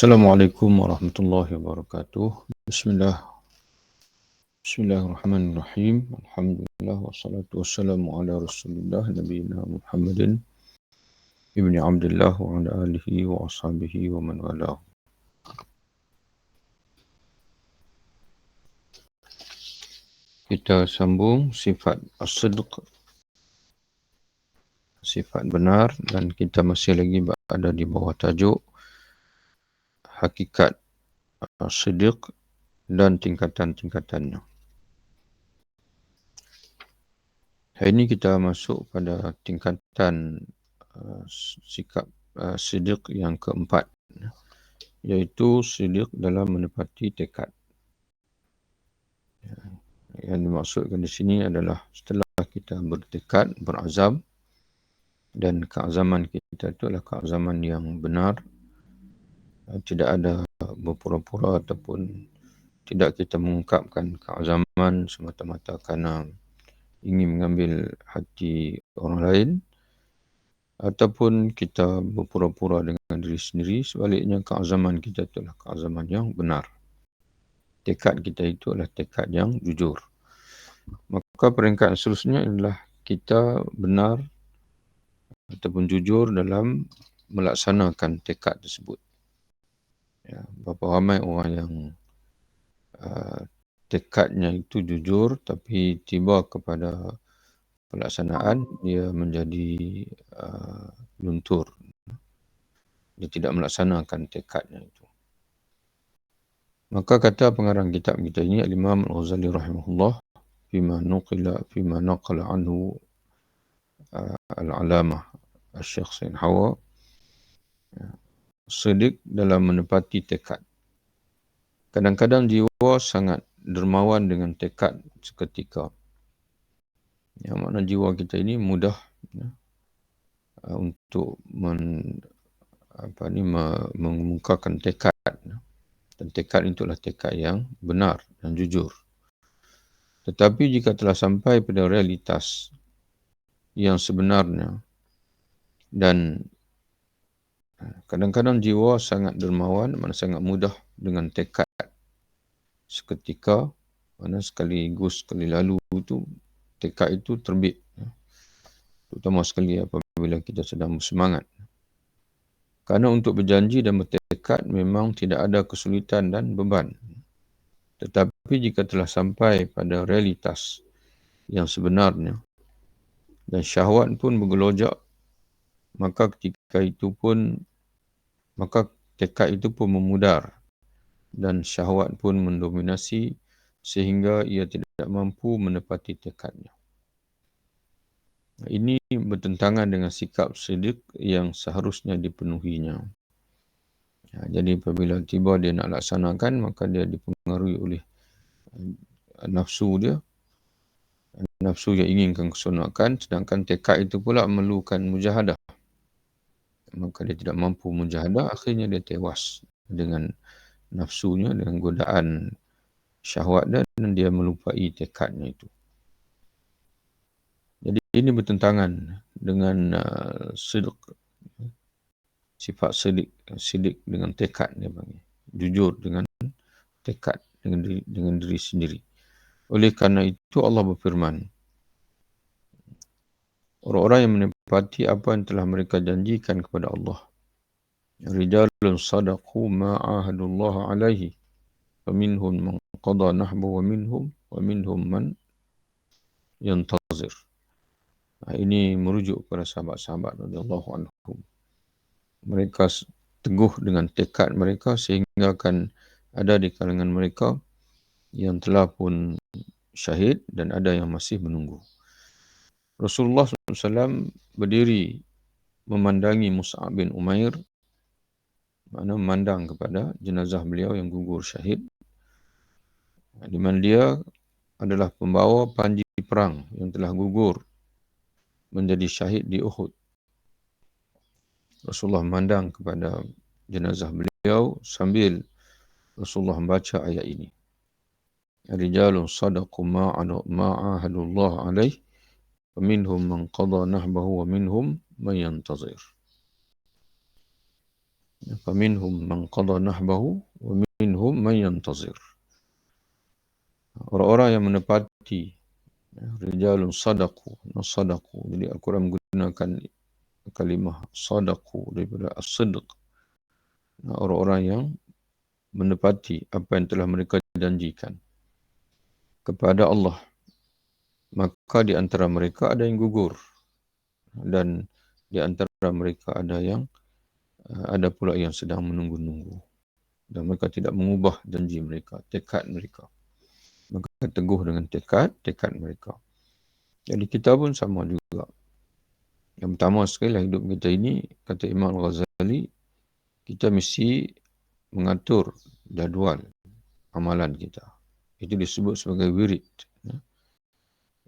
Assalamualaikum warahmatullahi wabarakatuh. Bismillahirrahmanirrahim. Alhamdulillah wassalatu wassalamu ala Rasulillah nabiyina Muhammadin ibni Abdullah wa ala alihi wa ashabihi wa man walah. Kita sambung sifat as-sidq, sifat benar, dan kita masih lagi berada di bawah tajuk hakikat as-sidq dan tingkatan-tingkatannya. Hari ini kita masuk pada tingkatan sikap sidq yang keempat, iaitu sidq dalam menepati tekad. Yang dimaksudkan di sini adalah setelah kita bertekad, berazam, dan keazaman kita itu adalah keazaman yang benar, tidak ada berpura-pura ataupun tidak kita mengungkapkan keazaman semata-mata kerana ingin mengambil hati orang lain, ataupun kita berpura-pura dengan diri sendiri. Sebaliknya, keazaman kita itu adalah keazaman yang benar. Tekad kita itu adalah tekad yang jujur. Maka peringkat seterusnya adalah kita benar ataupun jujur dalam melaksanakan tekad tersebut. Ya, berapa ramai orang yang tekadnya itu jujur, tapi tiba kepada pelaksanaan dia menjadi luntur. Dia tidak melaksanakan tekadnya itu. Maka kata pengarang kitab kita ini, Al-Imam Al-Ghazali rahimahullah, fima naqala anhu al-alamah Syekh Said Hawa, sidq dalam menepati tekad. Kadang-kadang jiwa sangat dermawan dengan tekad seketika. Yang makna jiwa kita ini mudah untuk mengumumkakan tekad. Dan tekad itulah tekad yang benar dan jujur. Tetapi jika telah sampai pada realitas yang sebenarnya, dan kadang-kadang jiwa sangat dermawan, mana sangat mudah dengan tekad seketika, mana sekaligus sekali lalu itu tekad itu terbit, terutama sekali apabila kita sedang bersemangat. Kerana untuk berjanji dan bertekad memang tidak ada kesulitan dan beban. Tetapi jika telah sampai pada realitas yang sebenarnya dan syahwat pun bergelojak, maka tekad itu pun memudar dan syahwat pun mendominasi sehingga ia tidak mampu menepati tekadnya. Ini bertentangan dengan sikap sidq yang seharusnya dipenuhinya. Jadi apabila tiba dia nak laksanakan, maka dia dipengaruhi oleh nafsu dia. Nafsu yang inginkan keseronokan, sedangkan tekad itu pula memerlukan mujahadah. Maka dia tidak mampu mujahadah, akhirnya dia tewas dengan nafsunya, dengan godaan syahwat dia, dan dia melupai tekadnya itu. Jadi ini bertentangan dengan sidq, sifat sidq dengan tekad dia panggil. Jujur dengan tekad, dengan diri sendiri. Oleh kerana itu Allah berfirman, orang-orang yang menepati apa yang telah mereka janjikan kepada Allah. Rijalun sadaqu ma'ahadullah alaihi. Faminhum man qada nahbu wa minhum man yantazir. Ini merujuk kepada sahabat-sahabat radhiyallahu anhum. Mereka teguh dengan tekad mereka sehingga akan ada di kalangan mereka yang telah pun syahid dan ada yang masih menunggu. Rasulullah SAW berdiri memandangi Mus'ab bin Umair, makna memandang kepada jenazah beliau yang gugur syahid, di mana dia adalah pembawa panji perang yang telah gugur menjadi syahid di Uhud. Rasulullah memandang kepada jenazah beliau sambil Rasulullah membaca ayat ini. Rijalun sadaqu ma'ahadullah alaih, wa minhum man qada nahbahu wa minhum man yantazir. Faminhum man qada nahbahu wa minhum man yantazir. Orang-orang yang menepati rijalun sadaqu. Jadi Al-Quran menggunakan kalimah sadaqu daripada as-sidq. Orang-orang yang menepati apa yang telah mereka janjikan kepada Allah. Maka di antara mereka ada yang gugur dan di antara mereka ada pula yang sedang menunggu-nunggu dan mereka tidak mengubah janji mereka, tekad mereka. Mereka teguh dengan tekad mereka. Jadi kita pun sama juga. Yang pertama sekali hidup kita ini, kata Imam Al-Ghazali, kita mesti mengatur jadual amalan kita. Itu disebut sebagai wirid.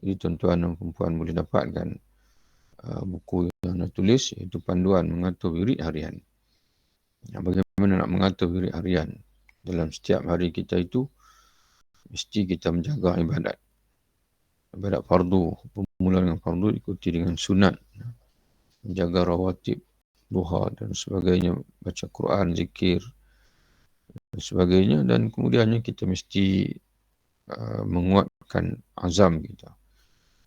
Jadi tuan-tuan dan perempuan boleh dapatkan buku yang nak tulis, iaitu panduan mengatur wirid harian. Bagaimana nak mengatur wirid harian? Dalam setiap hari kita itu, mesti kita menjaga ibadat. Ibadat fardu, bermula dengan fardu, ikuti dengan sunat. Menjaga rawatib, duha dan sebagainya, baca Quran, zikir dan sebagainya. Dan kemudiannya kita mesti menguatkan azam kita,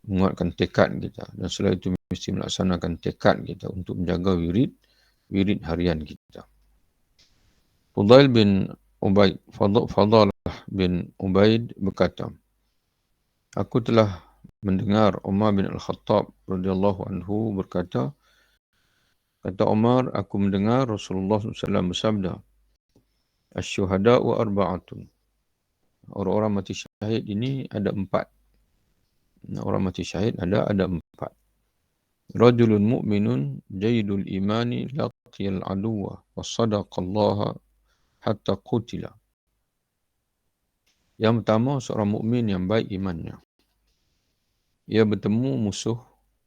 menguatkan tekad kita, dan setelah itu mesti melaksanakan tekad kita untuk menjaga wirid harian kita. Fudail bin Ubaid, Fadalah bin Ubaid berkata, aku telah mendengar Umar bin Al-Khattab radhiyallahu anhu berkata, kata Umar, aku mendengar Rasulullah SAW bersabda, asy-syuhada'u arba'atun. Orang-orang mati syahid ini ada 4. Orang mati syahid ada 4. Rajulun mu'minun jayyidul imani laqiyal aduwa wa sadaqallaha hatta qutila. Yang pertama, seorang mukmin yang baik imannya. Ia bertemu musuh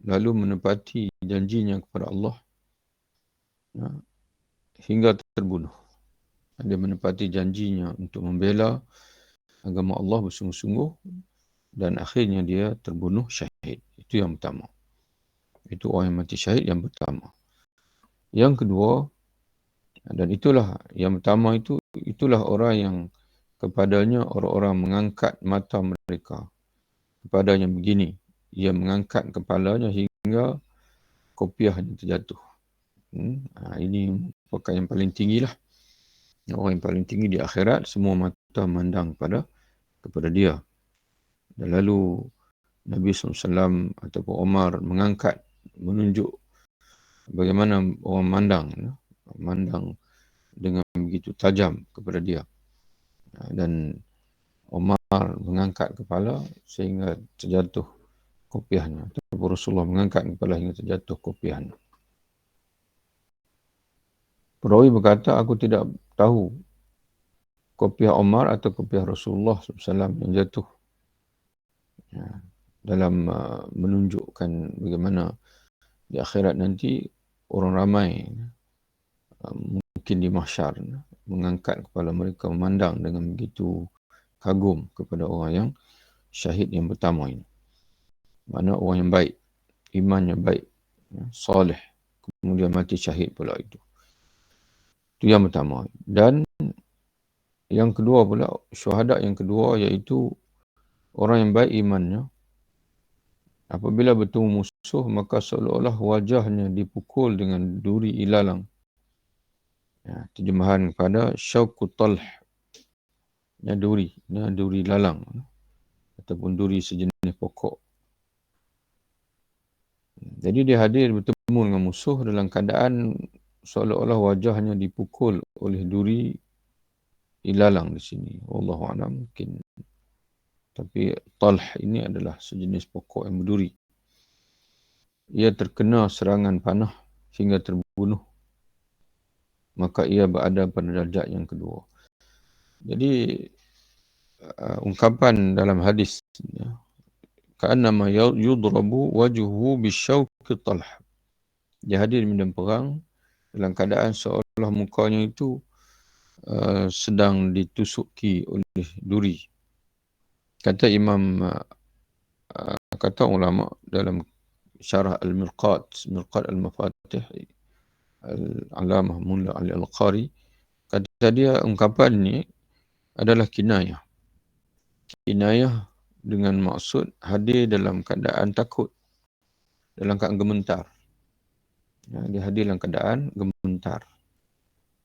lalu menepati janjinya kepada Allah hingga terbunuh. Dia menepati janjinya untuk membela agama Allah bersungguh-sungguh dan akhirnya dia terbunuh syahid. Itu yang pertama. Itu orang yang mati syahid yang pertama. Yang kedua, dan itulah yang pertama itulah orang yang kepadanya orang-orang mengangkat mata mereka. Kepadanya begini, ia mengangkat kepalanya hingga kopiahnya terjatuh. Ini merupakan yang paling tinggi lah. Orang yang paling tinggi di akhirat, semua mata memandang kepada dia. Dan lalu Nabi SAW ataupun Umar mengangkat, menunjuk bagaimana orang memandang dengan begitu tajam kepada dia. Dan Umar mengangkat kepala sehingga terjatuh kopiahnya. Ataupun Rasulullah mengangkat kepala hingga terjatuh kopiahnya. Perawi berkata, aku tidak tahu kopiah Umar atau kopiah Rasulullah SAW yang jatuh. Dalam menunjukkan bagaimana di akhirat nanti orang ramai mungkin di mahsyar mengangkat kepala mereka memandang dengan begitu kagum kepada orang yang syahid yang pertama ini. Mana orang yang baik, imannya baik, soleh, kemudian mati syahid pula itu. Itu yang pertama. Dan yang kedua pula, syuhada yang kedua iaitu orang yang baik imannya. Apabila bertemu musuh, maka seolah-olah wajahnya dipukul dengan duri ilalang. Terjemahan kepada syauqut talh. Duri lalang. Ataupun duri sejenis pokok. Jadi dia hadir bertemu dengan musuh dalam keadaan seolah-olah wajahnya dipukul oleh duri ilalang di sini. Wallahu'alam mungkin. Tapi talh ini adalah sejenis pokok yang berduri. Ia terkena serangan panah hingga terbunuh. Maka ia berada pada darjat yang kedua. Jadi ungkapan dalam hadis ka'annama yudrabu wajhuhu bisyauqi talh. Dia hadir di medan perang dalam keadaan seolah mukanya itu sedang ditusuki oleh duri. Kata kata ulama dalam syarah Al-Mirqat Al-Mafatih, Al-Alamah Mulla Ali Al-Qari, kata dia ungkapan ni adalah kinayah. Kinayah dengan maksud hadir dalam keadaan takut, dalam keadaan gementar. Dia hadir dalam keadaan gementar.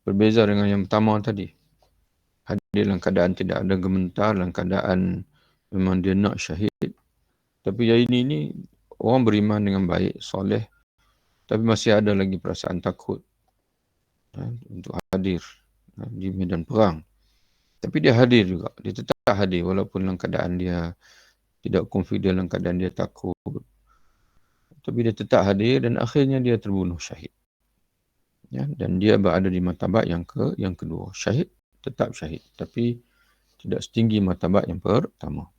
Berbeza dengan yang pertama tadi. Hadir dalam keadaan tidak ada gementar, dalam keadaan memang dia nak syahid. Tapi yang ini ni orang beriman dengan baik, soleh, tapi masih ada lagi perasaan takut untuk hadir di medan perang. Tapi dia hadir juga. Dia tetap hadir walaupun dalam keadaan dia tidak confident, dalam keadaan dia takut. Tapi dia tetap hadir dan akhirnya dia terbunuh syahid. Ya, dan dia berada di martabat yang kedua. Syahid, tetap syahid. Tapi tidak setinggi martabat yang pertama.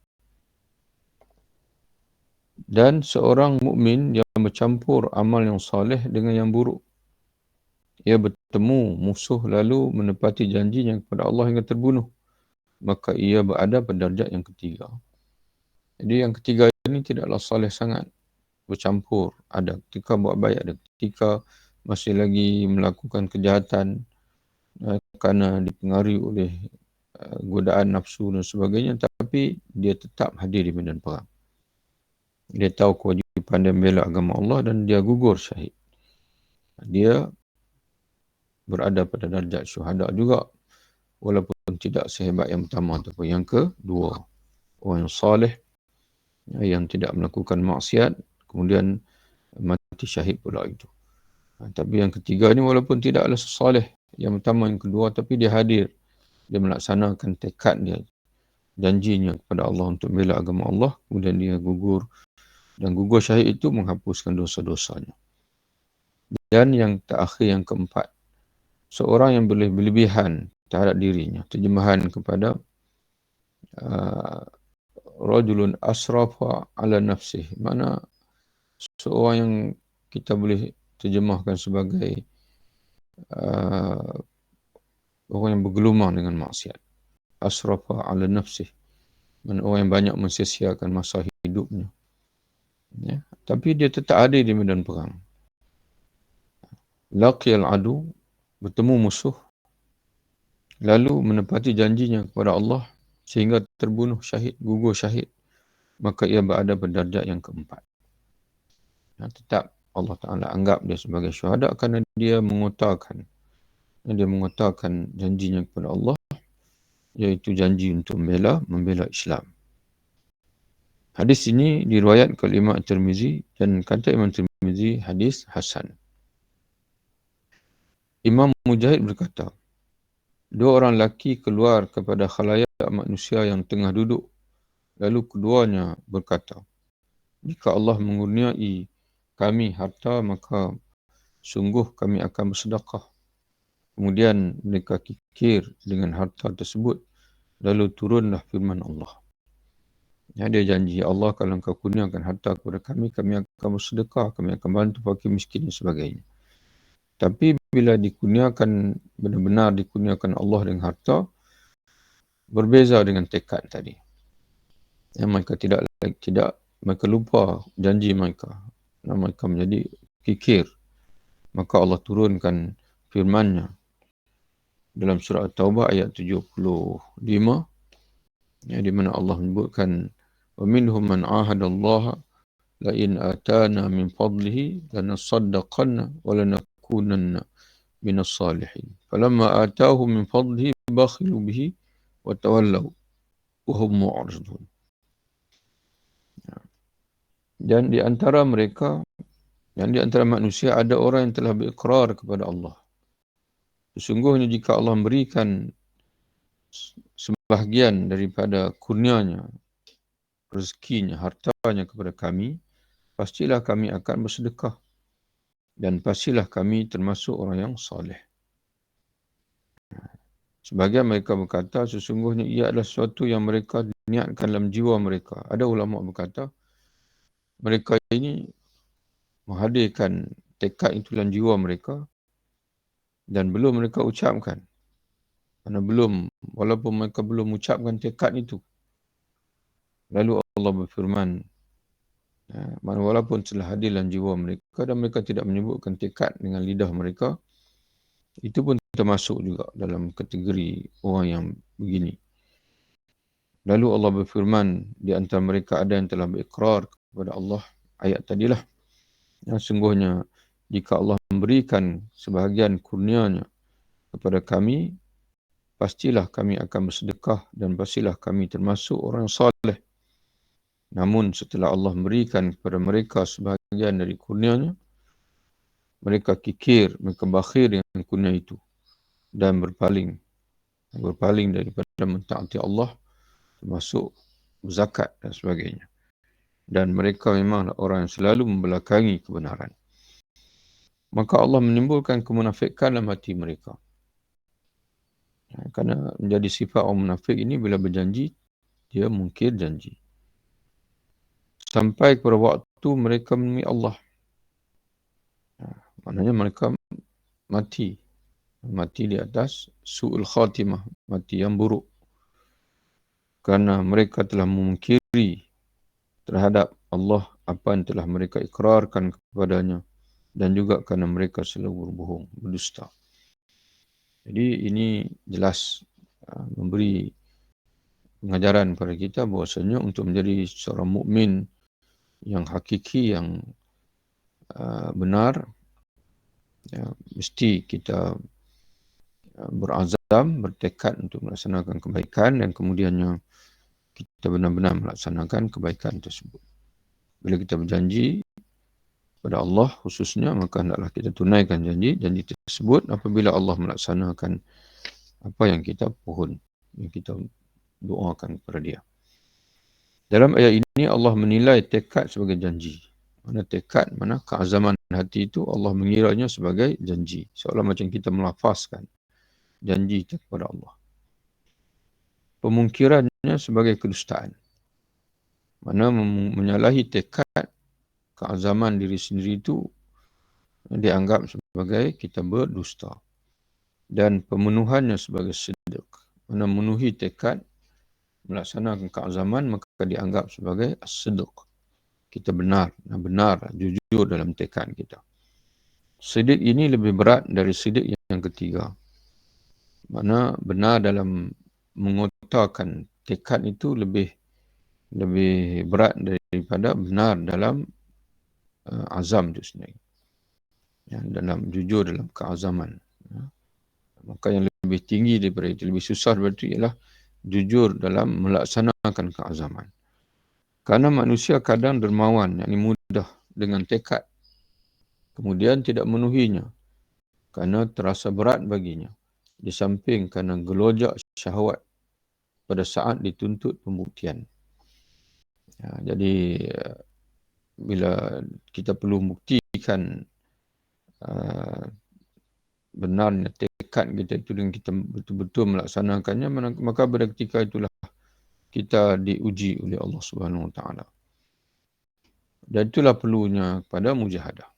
Dan seorang mukmin yang bercampur amal yang soleh dengan yang buruk. Ia bertemu musuh lalu menepati janjinya kepada Allah hingga terbunuh. Maka ia berada pada darjat yang ketiga. Jadi yang ketiga ini tidaklah soleh sangat. Bercampur. Ada ketika buat baik, ada ketika masih lagi melakukan kejahatan kerana dipengaruhi oleh godaan nafsu dan sebagainya. Tapi dia tetap hadir di medan perang. Dia tahu kewajipan dia membela agama Allah dan dia gugur syahid. Dia berada pada darjat syuhada juga. Walaupun tidak sehebat yang pertama ataupun yang kedua. Orang yang salih, yang tidak melakukan maksiat, kemudian mati syahid pula itu. Tapi yang ketiga ni walaupun tidaklah salih yang pertama, yang kedua, tapi dia hadir. Dia melaksanakan tekad dia, janjinya kepada Allah untuk membela agama Allah, kemudian dia gugur. Dan gugur syahid itu menghapuskan dosa-dosanya. Dan yang terakhir, yang keempat, seorang yang boleh berlebihan terhadap dirinya. Terjemahan kepada rajulun asrafa ala nafsih. Mana seorang yang kita boleh terjemahkan sebagai orang yang bergelumang dengan maksiat. Asrafa ala nafsih. Mana orang yang banyak mensia-siakan masa hidupnya. Ya. Tapi dia tetap ada di medan perang. Laqiyal adu, bertemu musuh, lalu menepati janjinya kepada Allah sehingga terbunuh syahid, gugur syahid, maka ia berada pada darjat yang keempat. Tetap Allah Ta'ala anggap dia sebagai syuhada kerana dia mengutarakan janjinya kepada Allah, iaitu janji untuk membela Islam. Hadis ini diriwayatkan oleh Imam Tirmizi dan kata Imam Tirmizi hadis hasan. Imam Mujahid berkata, dua orang lelaki keluar kepada khalayak manusia yang tengah duduk. Lalu keduanya berkata, jika Allah mengurniai kami harta, maka sungguh kami akan bersedekah. Kemudian mereka kikir dengan harta tersebut. Lalu turunlah firman Allah. Dia janji, Allah kalau engkau kurniakan harta kepada kami, kami akan bersedekah, kami akan bantu fakir miskin dan sebagainya. Tapi bila dikurniakan, benar-benar dikurniakan Allah dengan harta, berbeza dengan tekad tadi. Mereka tidak, mereka lupa janji mereka. Mereka menjadi kikir. Maka Allah turunkan firman-Nya dalam surah At-Taubah ayat 75, di mana Allah menyebutkan, وَمِنْهُمْ مَنْ عَاهَدَ اللَّهَ لَئِنْ آتَانَا مِنْ فَضْلِهِ لَنَصَّدَّقَنَّ وَلَنَكُونَنَّ مِنَ الصَّالِحِينَ فَلَمَّا آتَاهُمْ مِنْ فَضْلِهِ بَخِلُوا بِهِ وَتَوَلَّوْا وَهُمْ مُعْرِضُونَ. Dan di antara mereka, yang di antara manusia ada orang yang telah berikrar kepada Allah. Sesungguhnya jika Allah memberikan sebahagian daripada kurnianya, rezekinya, hartanya kepada kami, pastilah kami akan bersedekah. Dan pastilah kami termasuk orang yang saleh. Sebahagian mereka berkata, sesungguhnya ia adalah sesuatu yang mereka niatkan dalam jiwa mereka. Ada ulama berkata, mereka ini menghadirkan tekad itu dalam jiwa mereka dan belum mereka ucapkan. Kerana walaupun mereka belum ucapkan tekad itu. Lalu Allah berfirman, walaupun telah hadir dalam jiwa mereka dan mereka tidak menyebutkan tekad dengan lidah mereka, Itu pun termasuk juga dalam kategori orang yang begini. Lalu Allah berfirman, di antara mereka ada yang telah berikrar kepada Allah. Ayat tadilah. Yang sungguhnya, jika Allah memberikan sebahagian kurnianya kepada kami, pastilah kami akan bersedekah dan pastilah kami termasuk orang saleh. Namun setelah Allah memberikan kepada mereka sebahagian dari kurnianya, mereka kikir, mereka bakhir dengan kurnia itu dan berpaling daripada mentaati Allah, termasuk zakat dan sebagainya. Dan mereka memang orang yang selalu membelakangi kebenaran. Maka Allah menimbulkan kemunafikan dalam hati mereka. Kerana menjadi sifat orang munafik ini bila berjanji, dia mungkir janji. Sampai kepada waktu mereka menemui Allah. Maknanya mereka mati. Mati di atas su'ul khatimah. Mati yang buruk. Kerana mereka telah memungkiri terhadap Allah apa yang telah mereka ikrarkan kepadanya. Dan juga kerana mereka selalu berbohong, berdusta. Jadi ini jelas memberi pengajaran kepada kita bahawasanya untuk menjadi seorang mukmin yang hakiki, yang benar, mesti kita berazam, bertekad untuk melaksanakan kebaikan dan kemudiannya kita benar-benar melaksanakan kebaikan tersebut. Bila kita berjanji kepada Allah khususnya, maka hendaklah kita tunaikan janji tersebut apabila Allah melaksanakan apa yang kita pohon, yang kita doakan kepada dia. Dalam ayat ini Allah menilai tekad sebagai janji. Mana tekad, mana keazaman hati itu Allah mengiranya sebagai janji. Seolah macam kita melafazkan janji itu kepada Allah. Pemungkirannya sebagai kedustaan. Mana menyalahi tekad, keazaman diri sendiri itu dianggap sebagai kita berdusta. Dan pemenuhannya sebagai sidq. Mana memenuhi tekad, melaksanakan keazaman, maka dianggap sebagai as-sidq. Kita benar, jujur dalam tekad kita. Sidq ini lebih berat dari sidq yang ketiga. Mana benar dalam mengutarakan tekad itu lebih berat daripada benar dalam azam itu sendiri. Dalam jujur dalam keazaman. Maka yang lebih tinggi daripada itu, lebih susah daripada itu ialah jujur dalam melaksanakan keazaman. Kerana manusia kadang dermawan, yakni mudah dengan tekad. Kemudian tidak memenuhinya kerana terasa berat baginya. Di samping kerana gelojak syahwat pada saat dituntut pembuktian. Jadi bila kita perlu membuktikan benarnya tekad kita itu dan kita betul-betul melaksanakannya, maka pada ketika itulah kita diuji oleh Allah Subhanahu Wa Taala. Dan itulah perlunya pada mujahadah.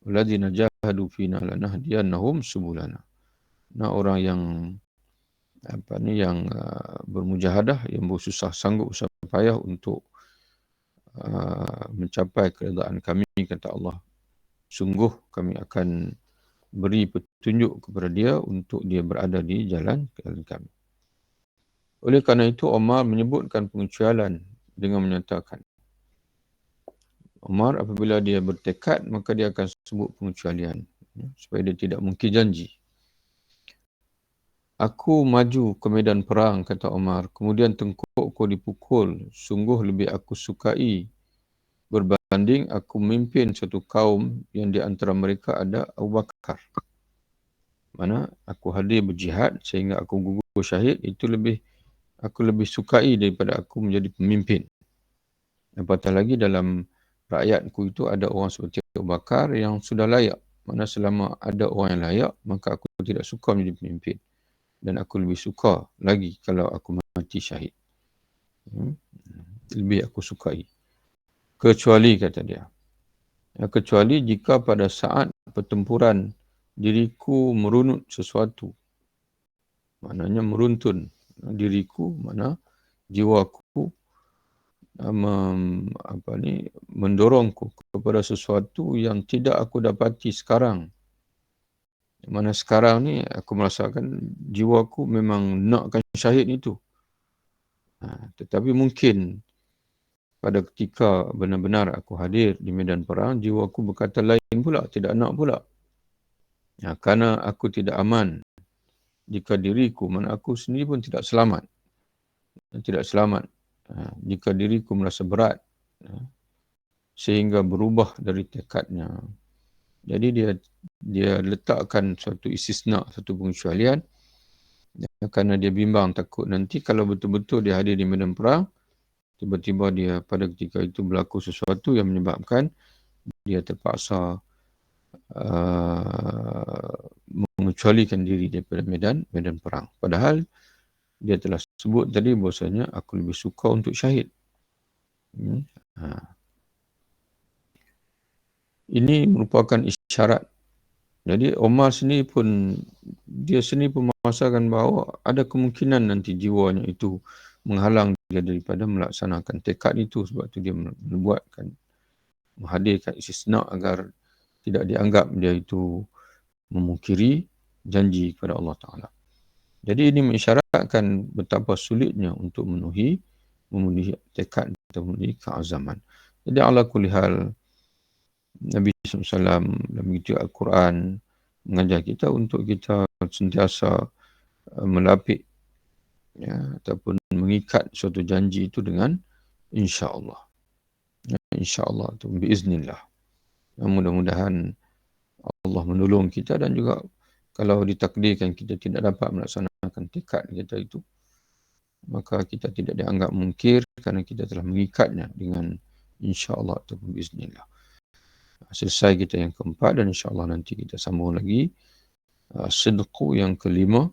Walladzina jahadu fina lanahdiyannahum subulana. Nah, orang yang bermujahadah, yang bersusah sanggup, susah payah untuk mencapai keredaan kami, kata Allah. Sungguh kami akan beri petunjuk kepada dia untuk dia berada di jalan kami. Oleh kerana itu, Umar menyebutkan pengecualian dengan menyatakan, Umar apabila dia bertekad, maka dia akan sebut pengecualian supaya dia tidak mungkir janji. Aku maju ke medan perang, kata Umar, kemudian tengkukku dipukul. Sungguh lebih aku sukai berbanding aku memimpin satu kaum yang di antara mereka ada Abu Bakar. Mana aku hadir berjihad sehingga aku gugur syahid, itu aku lebih sukai daripada aku menjadi pemimpin. Apatah lagi dalam rakyatku itu ada orang seperti Abu Bakar yang sudah layak. Mana selama ada orang yang layak, maka aku tidak suka menjadi pemimpin. Dan aku lebih suka lagi kalau aku mati syahid. Lebih aku sukai. Kecuali, kata dia. Kecuali jika pada saat pertempuran diriku merunut sesuatu. Maknanya meruntun diriku, mana jiwaku mendorongku kepada sesuatu yang tidak aku dapati sekarang. Mana sekarang ni aku merasakan jiwaku memang nakkan syahid itu. Tetapi mungkin pada ketika benar-benar aku hadir di medan perang, jiwaku berkata lain pula, tidak nak pula. Kerana aku tidak aman jika diriku, mana aku sendiri pun tidak selamat. Tidak selamat jika diriku merasa berat sehingga berubah dari tekadnya. Jadi dia letakkan suatu istisna, satu pengecualian kerana dia bimbang takut nanti kalau betul-betul dia hadir di medan perang, tiba-tiba dia pada ketika itu berlaku sesuatu yang menyebabkan dia terpaksa mengecualikan diri daripada medan perang. Padahal dia telah sebut tadi bahasanya aku lebih suka untuk syahid. Ini merupakan isyarat. Jadi Omar sendiri pun, dia sendiri pun merasakan bahawa ada kemungkinan nanti jiwanya itu menghalang dia daripada melaksanakan tekad itu. Sebab itu dia menghadirkan istisna agar tidak dianggap dia itu memungkiri janji kepada Allah Ta'ala. Jadi ini mengisyaratkan betapa sulitnya untuk memenuhi tekad atau memenuhi keazaman. Jadi ala kulli hal, Nabi SAW dalam begitu Al-Quran mengajar kita untuk kita sentiasa melapik ataupun mengikat suatu janji itu dengan insya-Allah. Insya-Allah itu biiznillah. Mudah-mudahan Allah menolong kita dan juga kalau ditakdirkan kita tidak dapat melaksanakan tekad kita itu, maka kita tidak dianggap mungkir kerana kita telah mengikatnya dengan insya-Allah atau biiznillah. Selesai kita yang keempat dan insya-Allah nanti kita sambung lagi sidqu yang kelima,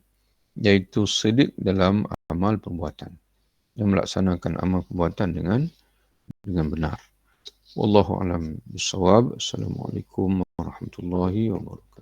iaitu sidq dalam amal perbuatan. Yang melaksanakan amal perbuatan dengan benar. Wallahu a'lam bishawab. Assalamualaikum warahmatullahi wabarakatuh.